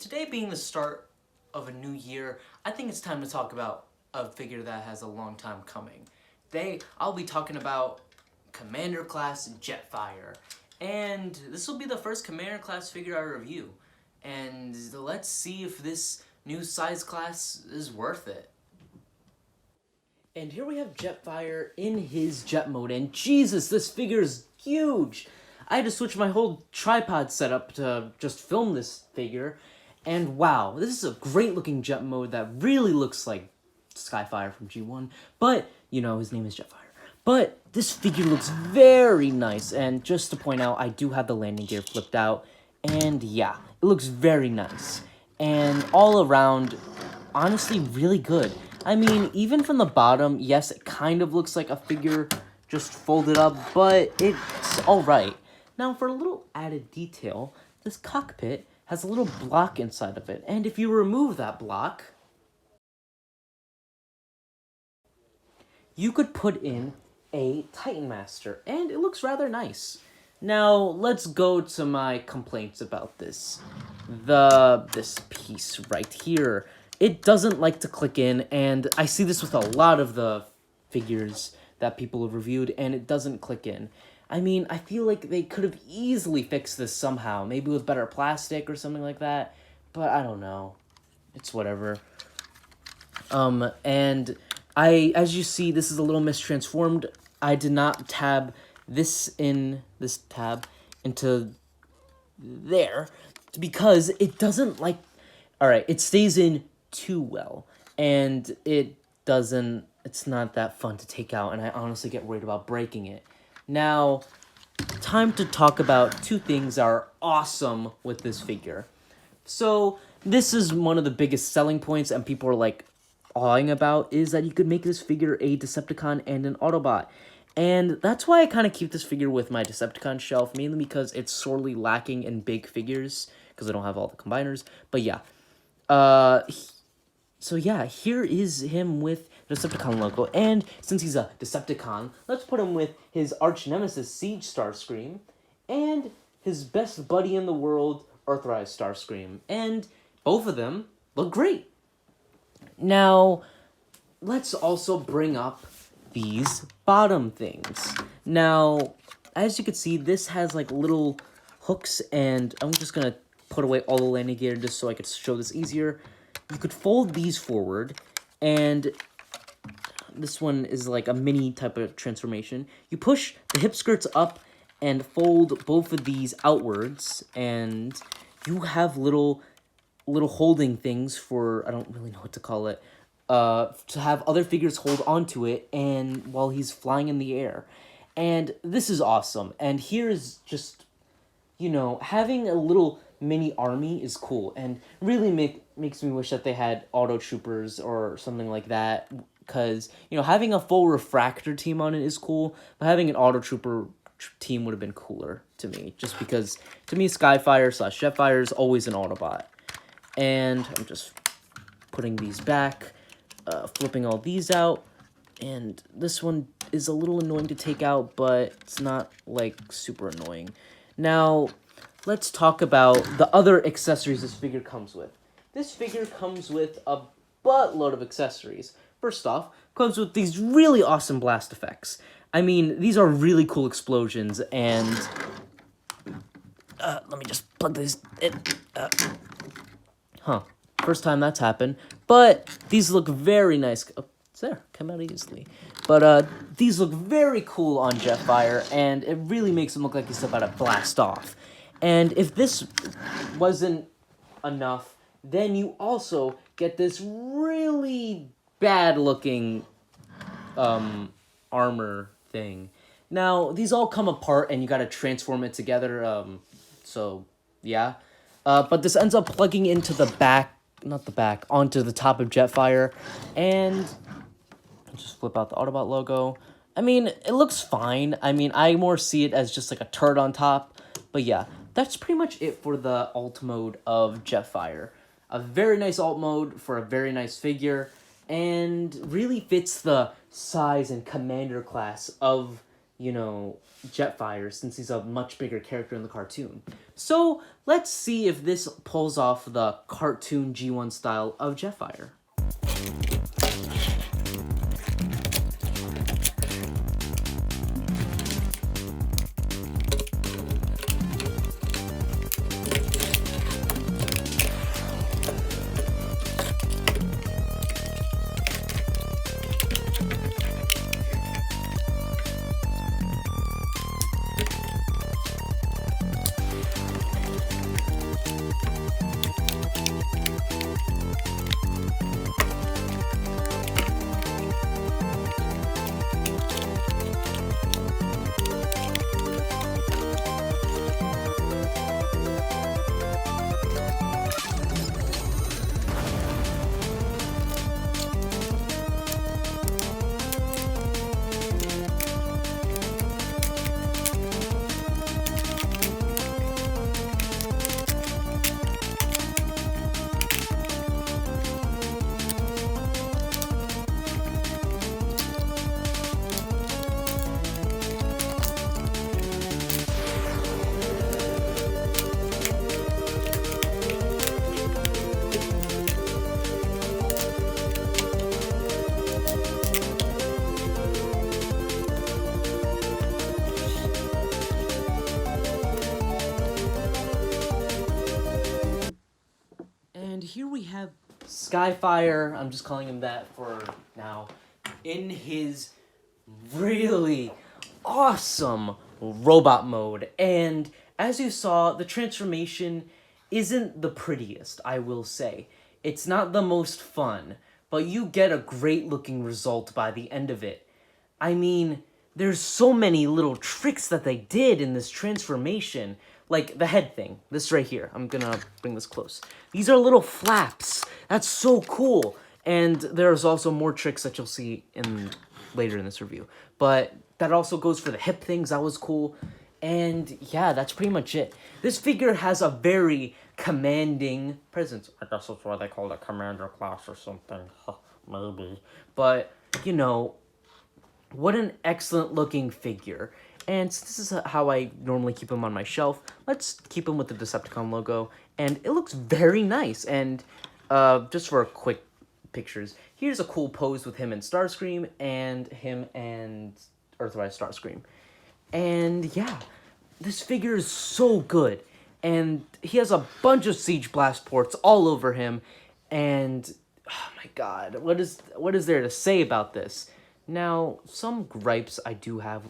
today being the start of a new year, I think it's time to talk about a figure that has a long time coming. I'll be talking about Commander Class Jetfire. And this will be the first Commander Class figure I review. And let's see if this new size class is worth it. And here we have Jetfire in his jet mode, and Jesus, this figure is huge! I had to switch my whole tripod setup to just film this figure, and wow, this is a great looking jet mode that really looks like Skyfire from G1, but, you know, his name is Jetfire. But this figure looks very nice, and just to point out, I do have the landing gear flipped out, and yeah, it looks very nice. And all around, honestly, really good. I mean, even from the bottom, yes, it kind of looks like a figure just folded up, but it's alright. Now, for a little added detail, this cockpit has a little block inside of it, and if you remove that block, you could put in a Titan Master, and it looks rather nice. Now, let's go to my complaints about this. This piece right here. It doesn't like to click in, and I see this with a lot of the figures that people have reviewed, and it doesn't click in. I mean, I feel like they could have easily fixed this somehow, maybe with better plastic or something like that, but I don't know. It's whatever. And as you see, this is a little mistransformed. I did not tab this tab into there, because it doesn't like, alright, it stays in too well, and it's not that fun to take out, and I honestly get worried about breaking it. Now, time to talk about two things that are awesome with this figure. So, this is one of the biggest selling points, and people are like awing about, is that you could make this figure a Decepticon and an Autobot. And that's why I kind of keep this figure with my Decepticon shelf, mainly because it's sorely lacking in big figures, because I don't have all the combiners. But yeah, so yeah, here is him with the Decepticon logo, and since he's a Decepticon, let's put him with his arch nemesis, Siege Starscream, and his best buddy in the world, Earthrise Starscream, and both of them look great. Now, let's also bring up these bottom things. Now, as you can see, this has like little hooks, and I'm just gonna put away all the landing gear just so I could show this easier. You could fold these forward, and this one is like a mini type of transformation. You push the hip skirts up and fold both of these outwards, and you have little holding things for, I don't really know what to call it, to have other figures hold onto it and while he's flying in the air. And this is awesome. And here's just, you know, having a little mini army is cool, and really makes me wish that they had auto troopers or something like that, because, you know, having a full refractor team on it is cool, but having an auto trooper team would have been cooler to me, just because to me Skyfire / Jetfire is always an Autobot. And I'm just putting these back, flipping all these out, and this one is a little annoying to take out, but it's not like super annoying. Now, let's talk about the other accessories this figure comes with. This figure comes with a buttload of accessories. First off, comes with these really awesome blast effects. I mean, these are really cool explosions, and let me just plug this in. First time that's happened, but these look very nice. Oh, it's there, come out easily. But these look very cool on Jetfire, and it really makes him look like he's about to blast off. And if this wasn't enough, then you also get this really bad-looking armor thing. Now, these all come apart, and you gotta transform it together, so, yeah. But this ends up plugging into the back, onto the top of Jetfire, and I'll just flip out the Autobot logo. I mean, it looks fine. I mean, I more see it as just like a turret on top, but yeah, that's pretty much it for the alt mode of Jetfire. A very nice alt mode for a very nice figure, and really fits the size and commander class of Jetfire, since he's a much bigger character in the cartoon. So let's see if this pulls off the cartoon G1 style of Jetfire. And here we have Skyfire, I'm just calling him that for now, in his really awesome robot mode. And as you saw, the transformation isn't the prettiest, I will say. It's not the most fun, but you get a great looking result by the end of it. I mean, there's so many little tricks that they did in this transformation. Like the head thing, this right here. I'm gonna bring this close. These are little flaps. That's so cool. And there's also more tricks that you'll see later in this review. But that also goes for the hip things. That was cool. And yeah, that's pretty much it. This figure has a very commanding presence. I guess that's why they call it Commander Class or something. Maybe. But, what an excellent looking figure. And this is how I normally keep him on my shelf. Let's keep him with the Decepticon logo. And it looks very nice. And just for quick pictures, here's a cool pose with him and Starscream and him and Earthrise Starscream. And yeah, this figure is so good. And he has a bunch of Siege Blast ports all over him. And oh my god, what is there to say about this? Now, some gripes I do have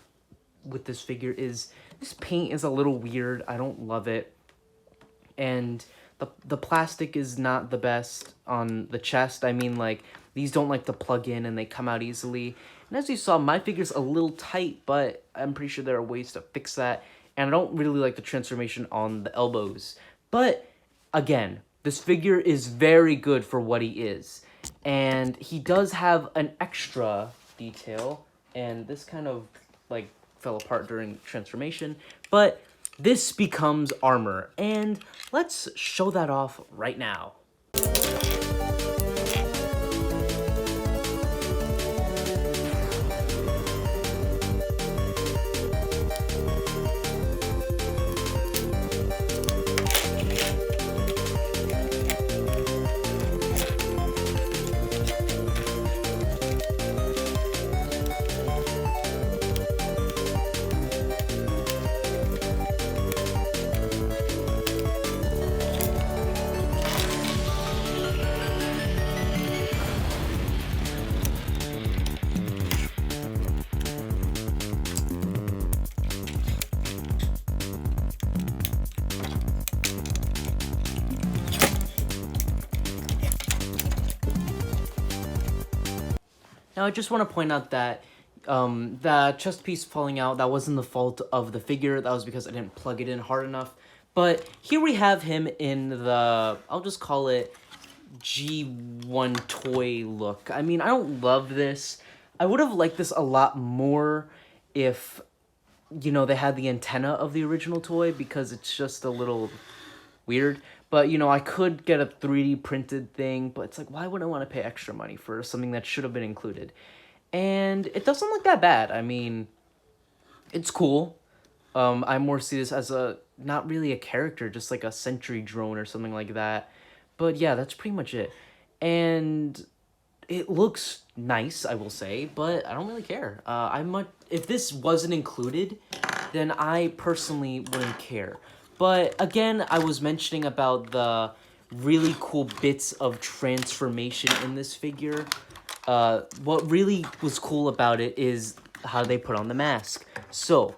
with this figure is this paint is a little weird. I don't love it. And the plastic is not the best on the chest. I mean, like, these don't like to plug in and they come out easily. And as you saw, my figure's a little tight, but I'm pretty sure there are ways to fix that. And I don't really like the transformation on the elbows. But again, this figure is very good for what he is. And he does have an extra detail, and this kind of like fell apart during transformation, but this becomes armor, and let's show that off right now. Now, I just want to point out that the chest piece falling out, that wasn't the fault of the figure. That was because I didn't plug it in hard enough. But here we have him in the, I'll just call it G1 toy look. I mean, I don't love this. I would have liked this a lot more if, they had the antenna of the original toy, because it's just a little weird. But, I could get a 3D printed thing, but it's like, why would I want to pay extra money for something that should have been included? And it doesn't look that bad. I mean, It's cool. I more see this as a, not really a character, just like a sentry drone or something like that. But yeah, that's pretty much it. And it looks nice, I will say, but I don't really care. If this wasn't included, then I personally wouldn't care. But again, I was mentioning about the really cool bits of transformation in this figure. What really was cool about it is how they put on the mask. So,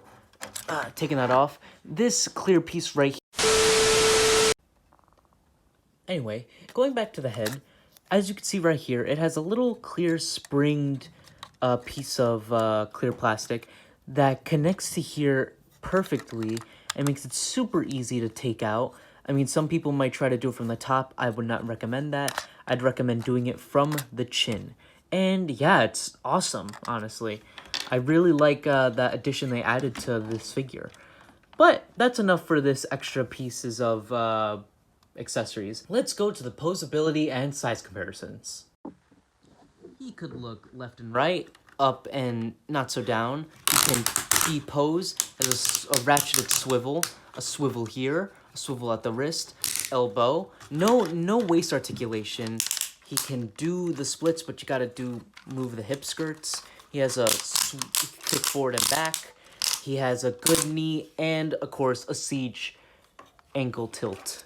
taking that off, this clear piece right here. Anyway, going back to the head, as you can see right here, it has a little clear springed piece of clear plastic that connects to here perfectly and makes it super easy to take out. I mean, some people might try to do it from the top. I would not recommend that. I'd recommend doing it from the chin. And yeah, it's awesome, honestly. I really like that addition they added to this figure. But that's enough for this extra pieces of accessories. Let's go to the posability and size comparisons. He could look left and right, up and not so down. He pose as a ratcheted swivel, a swivel here, a swivel at the wrist, elbow. No waist articulation. He can do the splits, but you gotta move the hip skirts. He has a kick forward and back. He has a good knee and, of course, a Siege ankle tilt.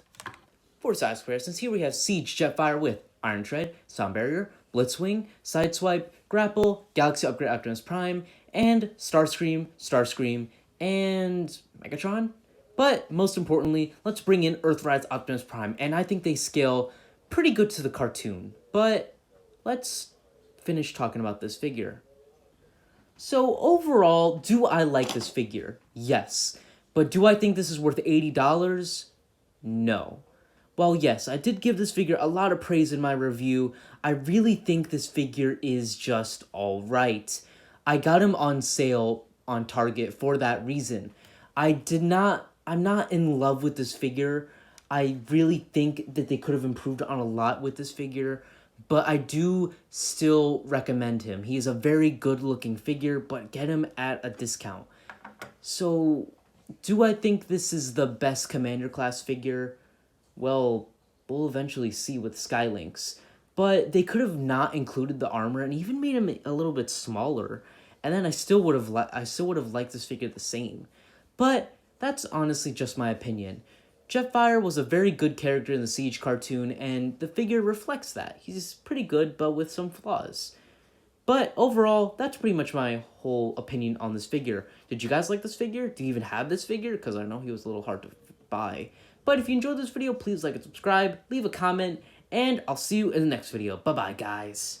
For size comparisons, here we have Siege Jetfire with Iron Tread, Sound Barrier, Blitzwing, Sideswipe, Grapple, Galaxy Upgrade Optimus Prime, and Starscream, and Megatron. But most importantly, let's bring in Earthrise Optimus Prime, and I think they scale pretty good to the cartoon. But let's finish talking about this figure. So overall, do I like this figure? Yes. But do I think this is worth $80? No. While yes, I did give this figure a lot of praise in my review, I really think this figure is just alright. I got him on sale on Target for that reason. I'm not in love with this figure. I really think that they could have improved on a lot with this figure, but I do still recommend him. He is a very good looking figure, but get him at a discount. So, do I think this is the best Commander class figure? Well, we'll eventually see with Skylinks. But they could have not included the armor and even made him a little bit smaller, and then I still would have liked this figure the same. But that's honestly just my opinion. Jetfire was a very good character in the Siege cartoon, and the figure reflects that. He's pretty good, but with some flaws. But overall, that's pretty much my whole opinion on this figure. Did you guys like this figure? Do you even have this figure? Because I know he was a little hard to buy. But if you enjoyed this video, please like and subscribe, leave a comment, and I'll see you in the next video. Bye-bye, guys.